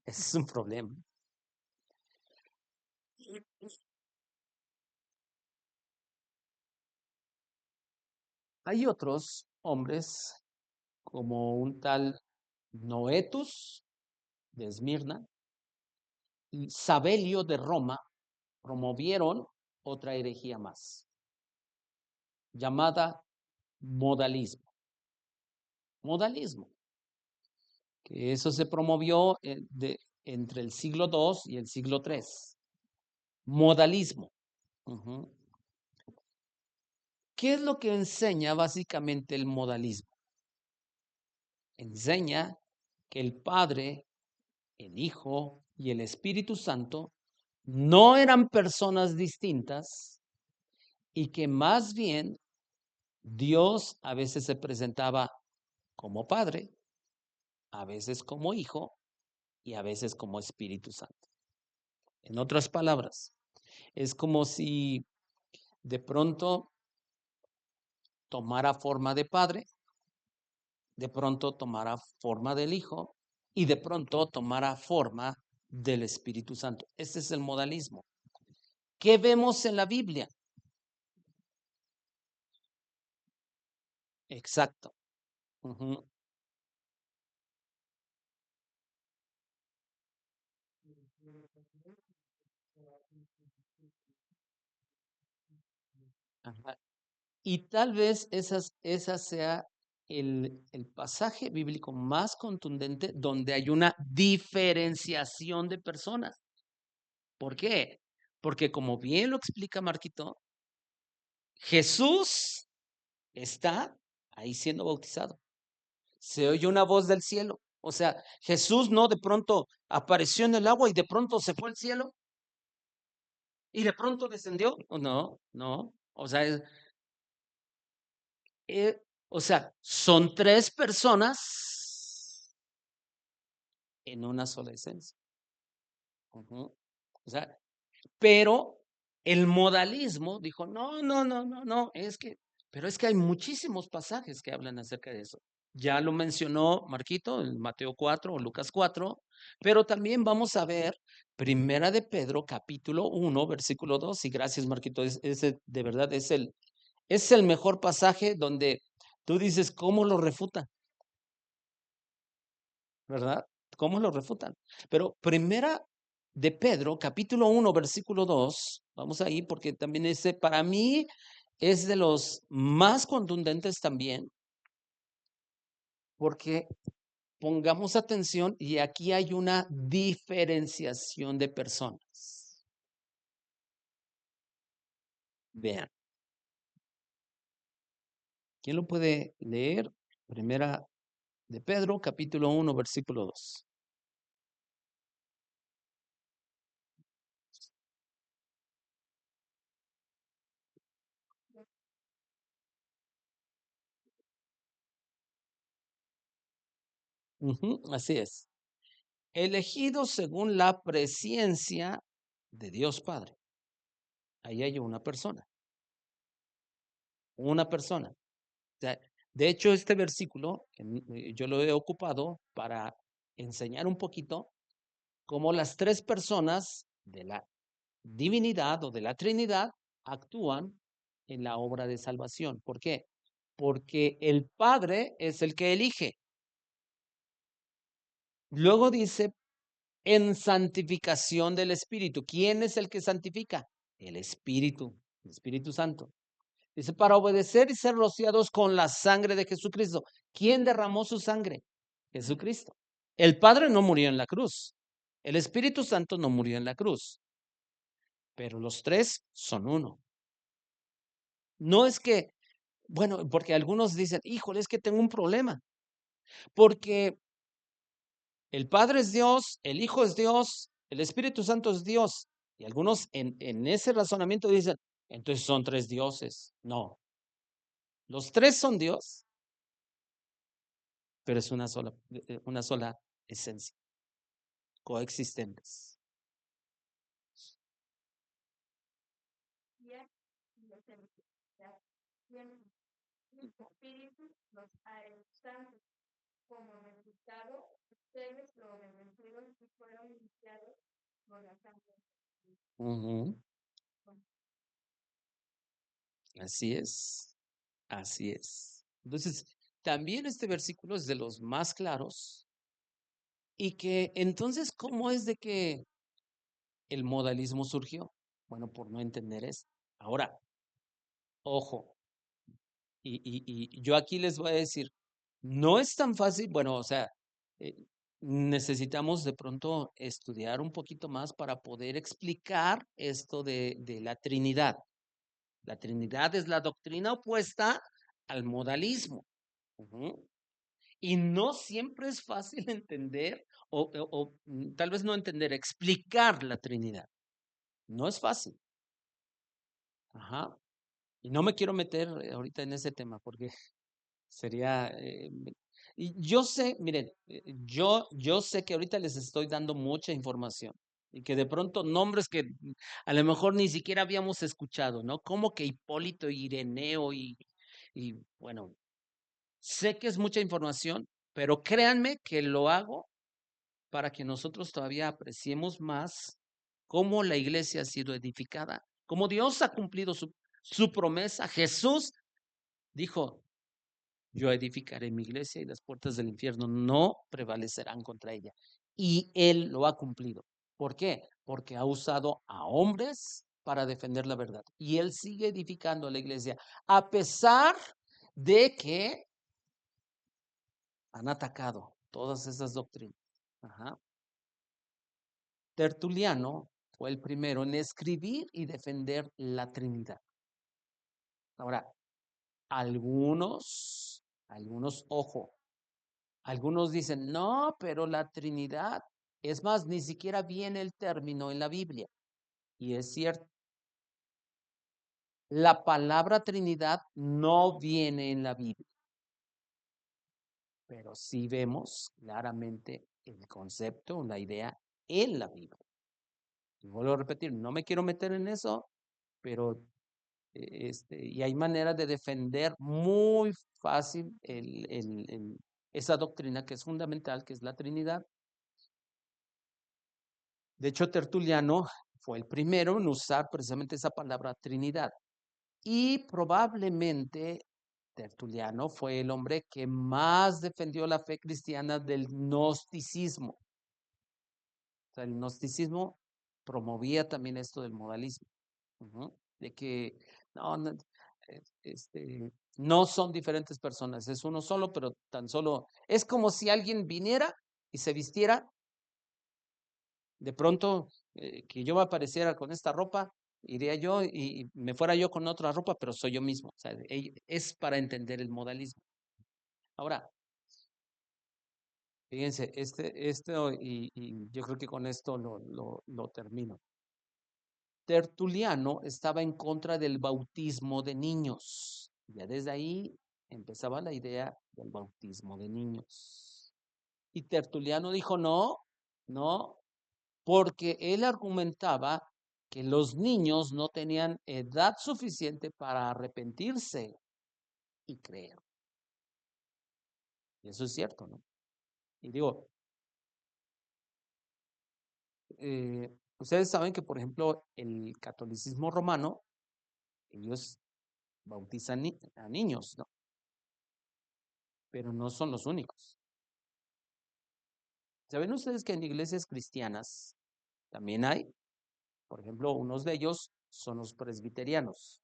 Ese es un problema. Hay otros hombres, como un tal Noetus de Esmirna y Sabelio de Roma, promovieron otra herejía más, llamada modalismo. Modalismo, que eso se promovió entre el siglo II y el siglo III. Modalismo. Ujú. ¿Qué es lo que enseña básicamente el modalismo? Enseña que el Padre, el Hijo y el Espíritu Santo no eran personas distintas y que más bien Dios a veces se presentaba como Padre, a veces como Hijo y a veces como Espíritu Santo. En otras palabras, es como si de pronto tomara forma de Padre, de pronto tomara forma del Hijo y de pronto tomara forma del Espíritu Santo. Este es el modalismo. ¿Qué vemos en la Biblia? Exacto. Ujú. Ajá. Y tal vez esa sea el pasaje bíblico más contundente donde hay una diferenciación de personas. ¿Por qué? Porque como bien lo explica Marquito, Jesús está ahí siendo bautizado. Se oye una voz del cielo. O sea, Jesús no de pronto apareció en el agua y de pronto se fue al cielo y de pronto descendió. No, no. Eh, o sea, son tres personas en una sola esencia. Ujú. O sea, pero el modalismo dijo, no, no, no, no, no, pero es que hay muchísimos pasajes que hablan acerca de eso. Ya lo mencionó Marquito en Mateo 4 o Lucas 4, pero también vamos a ver Primera de Pedro, capítulo 1, versículo 2, y gracias Marquito, de verdad es el mejor pasaje donde tú dices, ¿cómo lo refuta? ¿Verdad? ¿Cómo lo refutan? Pero Primera de Pedro, capítulo 1, versículo 2, vamos ahí porque también ese para mí es de los más contundentes también, porque pongamos atención y aquí hay una diferenciación de personas. Vean, ¿quién lo puede leer? Primera de Pedro, capítulo 1, versículo 2. Así es. Elegido según la presencia de Dios Padre. Ahí hay una persona. Una persona. O sea, de hecho, este versículo yo lo he ocupado para enseñar un poquito cómo las tres personas de la divinidad o de la Trinidad actúan en la obra de salvación. ¿Por qué? Porque el Padre es el que elige. Luego dice, en santificación del Espíritu. ¿Quién es el que santifica? El Espíritu Santo. Dice, para obedecer y ser rociados con la sangre de Jesucristo. ¿Quién derramó su sangre? Jesucristo. El Padre no murió en la cruz. El Espíritu Santo no murió en la cruz. Pero los tres son uno. No es que, bueno, porque algunos dicen, híjole, es que tengo un problema. Porque el Padre es Dios, el Hijo es Dios, el Espíritu Santo es Dios. Y algunos en ese razonamiento dicen, entonces son tres dioses. No, los tres son Dios, pero es una sola esencia, coexistentes. El Espíritu nos ha hecho santos. Como resultado, ustedes lo obedecieron y fueron limpiados por la sangre. Ujú. Así es, así es. Entonces, también este versículo es de los más claros y que entonces, ¿cómo es de que el modalismo surgió? Bueno, por no entender esto. Ahora, ojo, y yo aquí les voy a decir, no es tan fácil, bueno, o sea, eh, necesitamos de pronto estudiar un poquito más para poder explicar esto de la Trinidad. La Trinidad es la doctrina opuesta al modalismo. Ujú. Y no siempre es fácil entender o tal vez no entender, explicar la Trinidad. No es fácil. Ajá. Y no me quiero meter ahorita en ese tema porque sería... y yo sé, miren, yo sé que ahorita les estoy dando mucha información y que de pronto nombres que a lo mejor ni siquiera habíamos escuchado, ¿no? Como que Hipólito, Ireneo y bueno, sé que es mucha información, pero créanme que lo hago para que nosotros todavía apreciemos más cómo la iglesia ha sido edificada, cómo Dios ha cumplido su promesa. Jesús dijo, yo edificaré mi iglesia y las puertas del infierno no prevalecerán contra ella. Y Él lo ha cumplido. ¿Por qué? Porque ha usado a hombres para defender la verdad. Y Él sigue edificando la iglesia, a pesar de que han atacado todas esas doctrinas. Ajá. Tertuliano fue el primero en escribir y defender la Trinidad. Ahora, ojo, algunos dicen, no, pero la Trinidad, es más, ni siquiera viene el término en la Biblia. Y es cierto, la palabra Trinidad no viene en la Biblia, pero sí vemos claramente el concepto, la idea en la Biblia. Y vuelvo a repetir, no me quiero meter en eso, pero y hay maneras de defender muy fácil esa doctrina que es fundamental, que es la Trinidad. De hecho, Tertuliano fue el primero en usar precisamente esa palabra Trinidad. Y probablemente Tertuliano fue el hombre que más defendió la fe cristiana del gnosticismo. O sea, el gnosticismo promovía también esto del modalismo. De que no, No son diferentes personas, es uno solo, pero tan solo es como si alguien viniera y se vistiera de pronto, que yo me apareciera con esta ropa, iría yo y me fuera yo con otra ropa, pero soy yo mismo. O sea, es para entender el modalismo. Ahora, fíjense, y yo creo que con esto lo termino. Tertuliano estaba en contra del bautismo de niños. Ya desde ahí empezaba la idea del bautismo de niños. Y Tertuliano dijo, no, no, porque él argumentaba que los niños no tenían edad suficiente para arrepentirse y creer. Y eso es cierto, ¿no? Y digo, ustedes saben que, por ejemplo, el catolicismo romano, ellos bautizan a niños, ¿no? Pero no son los únicos. ¿Saben ustedes que en iglesias cristianas también hay? Por ejemplo, unos de ellos son los presbiterianos.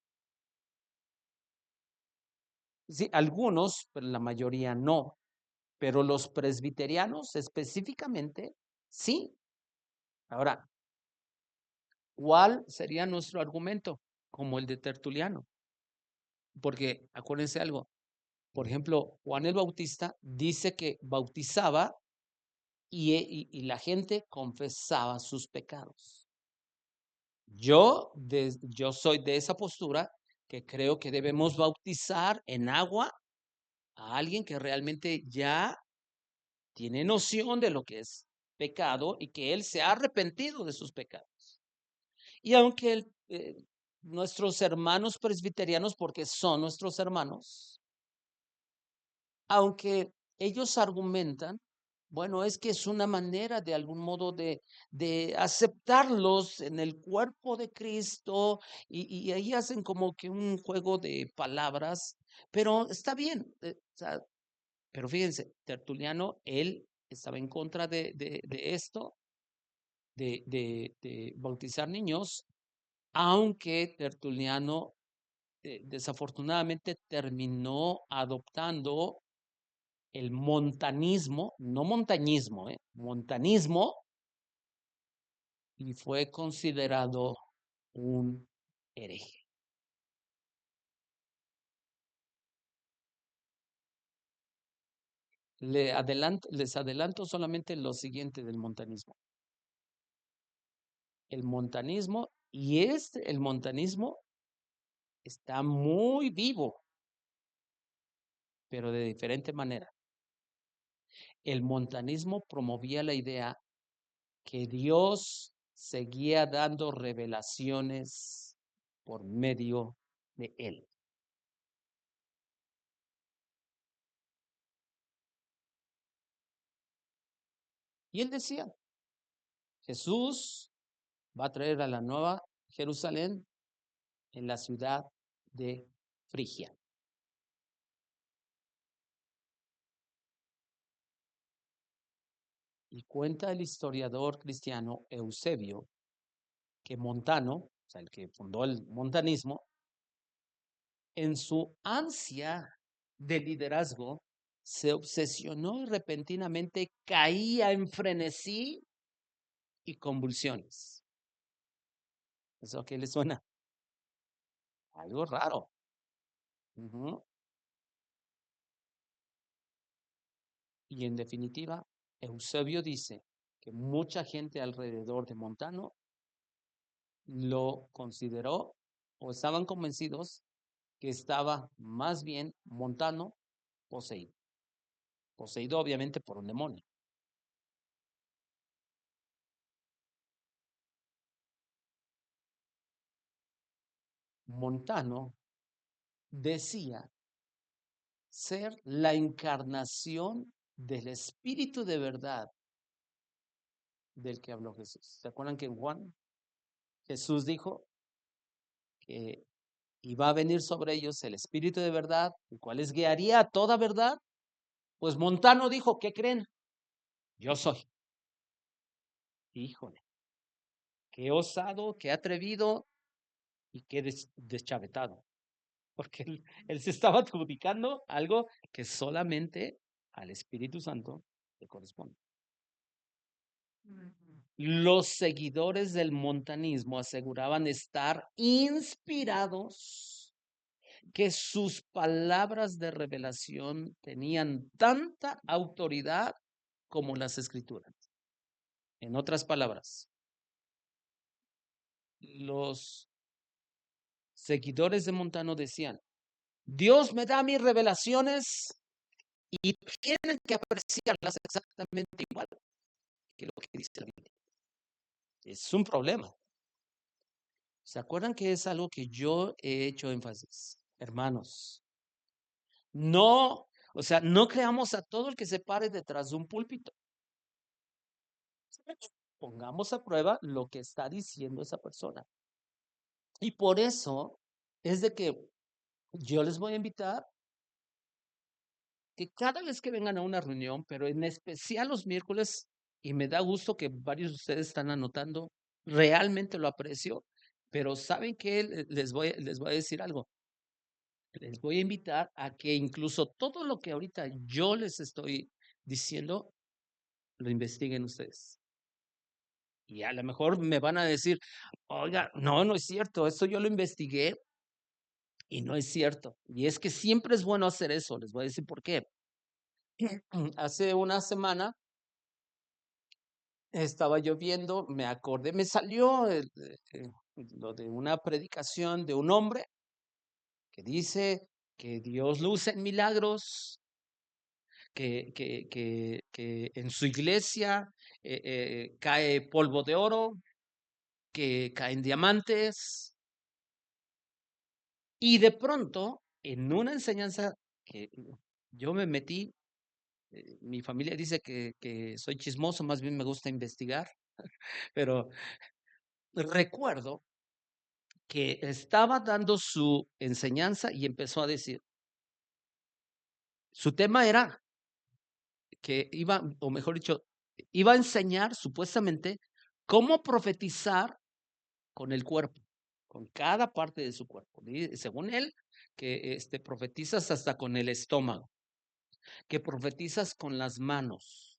Sí, algunos, pero la mayoría no. Pero los presbiterianos específicamente, sí. Ahora, ¿cuál sería nuestro argumento? Como el de Tertuliano. Porque acuérdense algo, por ejemplo, Juan el Bautista dice que bautizaba y la gente confesaba sus pecados. Yo soy de esa postura que creo que debemos bautizar en agua a alguien que realmente ya tiene noción de lo que es pecado y que él se ha arrepentido de sus pecados. Y aunque nuestros hermanos presbiterianos, porque son nuestros hermanos, aunque ellos argumentan, bueno, es que es una manera de algún modo de aceptarlos en el cuerpo de Cristo y ahí hacen como que un juego de palabras, pero está bien. O sea, pero fíjense, Tertuliano, él estaba en contra de esto, de bautizar niños, aunque Tertuliano desafortunadamente terminó adoptando el montanismo, no montañismo, montanismo, y fue considerado un hereje. Les adelanto solamente lo siguiente del montanismo. El montanismo, el montanismo está muy vivo, pero de diferente manera. El montanismo promovía la idea que Dios seguía dando revelaciones por medio de él. Y él decía, Jesús va a traer a la nueva Jerusalén en la ciudad de Frigia. Y cuenta el historiador cristiano Eusebio que Montano, o sea, el que fundó el montanismo, en su ansia de liderazgo, se obsesionó y repentinamente caía en frenesí y convulsiones. ¿Eso qué le suena? Algo raro. Uh-huh. Y en definitiva, Eusebio dice que mucha gente alrededor de Montano lo consideró o estaban convencidos que estaba más bien Montano poseído. Poseído obviamente por un demonio. Montano decía ser la encarnación del Espíritu de verdad del que habló Jesús. ¿Se acuerdan que en Juan Jesús dijo que iba a venir sobre ellos el Espíritu de verdad, el cual les guiaría a toda verdad? Pues Montano dijo, ¿qué creen? Yo soy. Híjole, qué osado, qué atrevido y qué deschavetado. porque él se estaba adjudicando algo que solamente al Espíritu Santo le corresponde. Los seguidores del montanismo aseguraban estar inspirados, que sus palabras de revelación tenían tanta autoridad como las escrituras. En otras palabras, los seguidores de Montano decían, Dios me da mis revelaciones y tienen que apreciarlas exactamente igual que lo que dice la Biblia. Es un problema. ¿Se acuerdan que es algo que yo he hecho énfasis? Hermanos, no, o sea, no creamos a todo el que se pare detrás de un púlpito. Pongamos a prueba lo que está diciendo esa persona. Y por eso es de que yo les voy a invitar que cada vez que vengan a una reunión, pero en especial los miércoles, y me da gusto que varios de ustedes están anotando, realmente lo aprecio, pero ¿saben qué? Les voy a decir algo. Les voy a invitar a que incluso todo lo que ahorita yo les estoy diciendo, lo investiguen ustedes. Y a lo mejor me van a decir, oiga, no, no es cierto, esto yo lo investigué y no es cierto. Y es que siempre es bueno hacer eso, les voy a decir por qué. Hace una semana estaba yo viendo, me acordé, me salió lo de una predicación de un hombre que dice que Dios luce en milagros, que en su iglesia cae polvo de oro, que caen diamantes, y de pronto, en una enseñanza que yo me metí, mi familia dice que soy chismoso, más bien me gusta investigar, pero recuerdo que estaba dando su enseñanza y empezó a decir, su tema era que iba, o mejor dicho, iba a enseñar supuestamente cómo profetizar con el cuerpo, con cada parte de su cuerpo. Según él, que profetizas hasta con el estómago, que profetizas con las manos.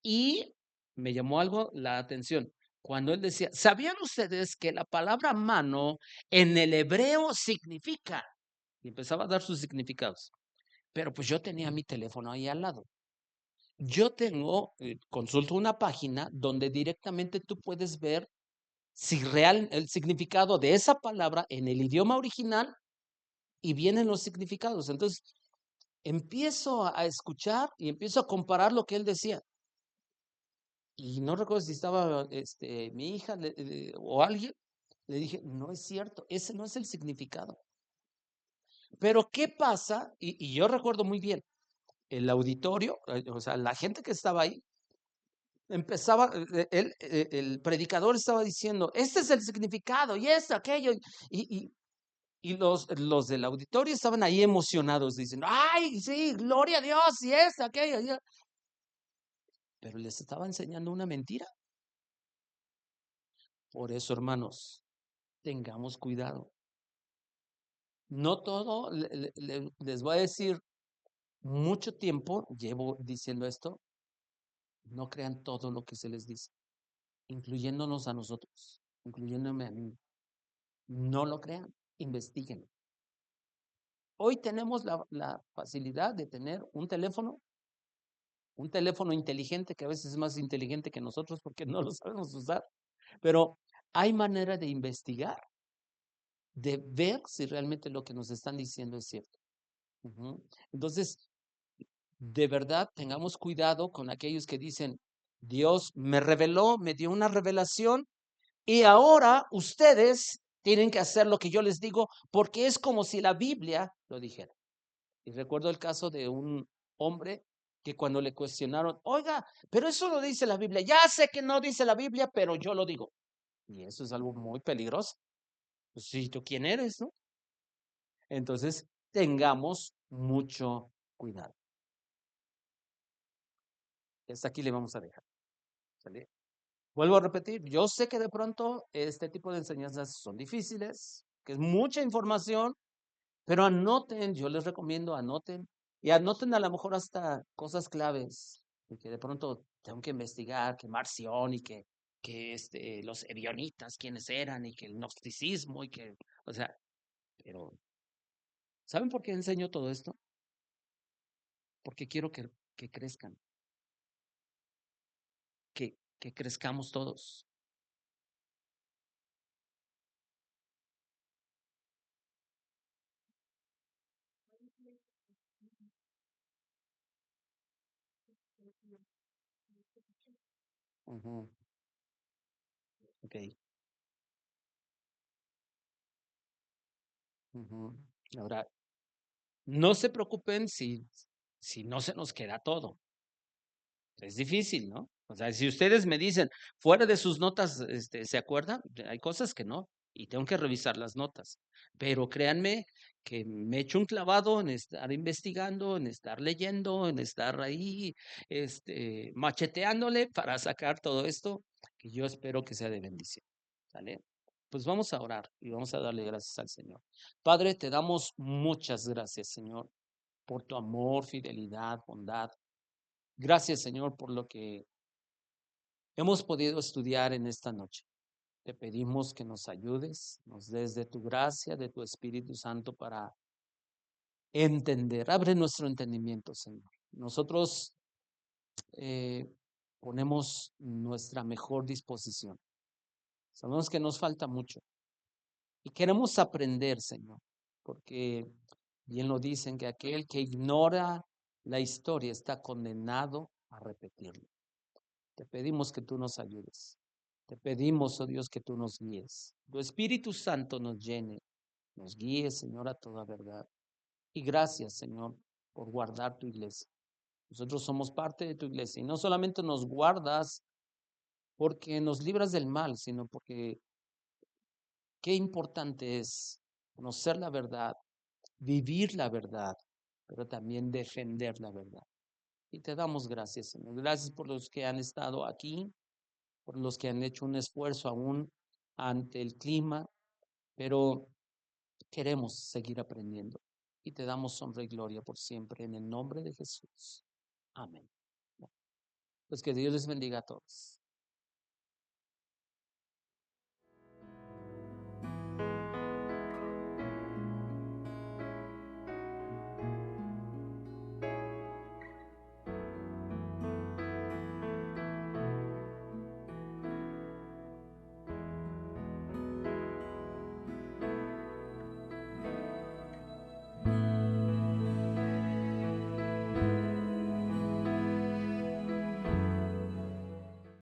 Y me llamó algo la atención cuando él decía, ¿sabían ustedes que la palabra mano en el hebreo significa? Y empezaba a dar sus significados. Pero pues yo tenía mi teléfono ahí al lado. Yo tengo, consulto una página donde directamente tú puedes ver si real el significado de esa palabra en el idioma original y vienen los significados. Entonces, empiezo a escuchar y empiezo a comparar lo que él decía. Y no recuerdo si estaba mi hija o alguien. Le dije, no es cierto, ese no es el significado. Pero ¿qué pasa? Y yo recuerdo muy bien, el auditorio, o sea, la gente que estaba ahí, empezaba, el predicador estaba diciendo, este es el significado, y esto, aquello, y los del auditorio estaban ahí emocionados, diciendo, ay, sí, gloria a Dios, y esto, aquello, pero les estaba enseñando una mentira. Por eso, hermanos, tengamos cuidado. No todo, les voy a decir, mucho tiempo llevo diciendo esto, no crean todo lo que se les dice, incluyéndonos a nosotros, incluyéndome a mí. No lo crean, investiguen. Hoy tenemos la facilidad de tener un teléfono inteligente que a veces es más inteligente que nosotros porque no lo sabemos usar, pero hay manera de investigar, de ver si realmente lo que nos están diciendo es cierto. Ujú. Entonces, de verdad, tengamos cuidado con aquellos que dicen, Dios me reveló, me dio una revelación y ahora ustedes tienen que hacer lo que yo les digo porque es como si la Biblia lo dijera. Y recuerdo el caso de un hombre que cuando le cuestionaron, oiga, pero eso lo dice la Biblia. Ya sé que no dice la Biblia, pero yo lo digo. Y eso es algo muy peligroso. Pues, si tú quién eres, ¿no? Entonces, tengamos mucho cuidado. Hasta aquí le vamos a dejar. ¿Sale? Vuelvo a repetir, yo sé que de pronto este tipo de enseñanzas son difíciles, que es mucha información, Pero anoten, yo les recomiendo, anoten, y anoten a lo mejor hasta cosas claves, y que de pronto tengo que investigar, que Marción y que los ebionitas, quiénes eran, y que el gnosticismo, y que, o sea, pero ¿saben por qué enseño todo esto? Porque quiero que crezcan, que crezcamos todos. Ujú, ok. Ujú. Ahora, no se preocupen si no se nos queda todo. Es difícil, ¿no? O sea, si ustedes me dicen, fuera de sus notas, ¿se acuerdan? Hay cosas que no, y tengo que revisar las notas. Pero créanme que me echo un clavado en estar investigando, en estar leyendo, en estar ahí, macheteándole para sacar todo esto, que yo espero que sea de bendición. ¿Sale? Pues vamos a orar y vamos a darle gracias al Señor. Padre, te damos muchas gracias, Señor, por tu amor, fidelidad, bondad. Gracias, Señor, por lo que hemos podido estudiar en esta noche. Te pedimos que nos ayudes, nos des de tu gracia, de tu Espíritu Santo para entender. Abre nuestro entendimiento, Señor. Nosotros eh, ponemos nuestra mejor disposición. Sabemos que nos falta mucho y queremos aprender, Señor, porque bien lo dicen que aquel que ignora la historia está condenado a repetirlo. Te pedimos que tú nos ayudes. Te pedimos, oh Dios, que tú nos guíes. Tu Espíritu Santo nos llene, nos guíe, Señor, a toda verdad. Y gracias, Señor, por guardar tu iglesia. Nosotros somos parte de tu iglesia y no solamente nos guardas porque nos libras del mal, sino porque qué importante es conocer la verdad, vivir la verdad, pero también defender la verdad. Y te damos gracias, Señor. Gracias por los que han estado aquí, por los que han hecho un esfuerzo aún ante el clima, pero queremos seguir aprendiendo y te damos honra y gloria por siempre en el nombre de Jesús. Amén. Pues que Dios les bendiga a todos.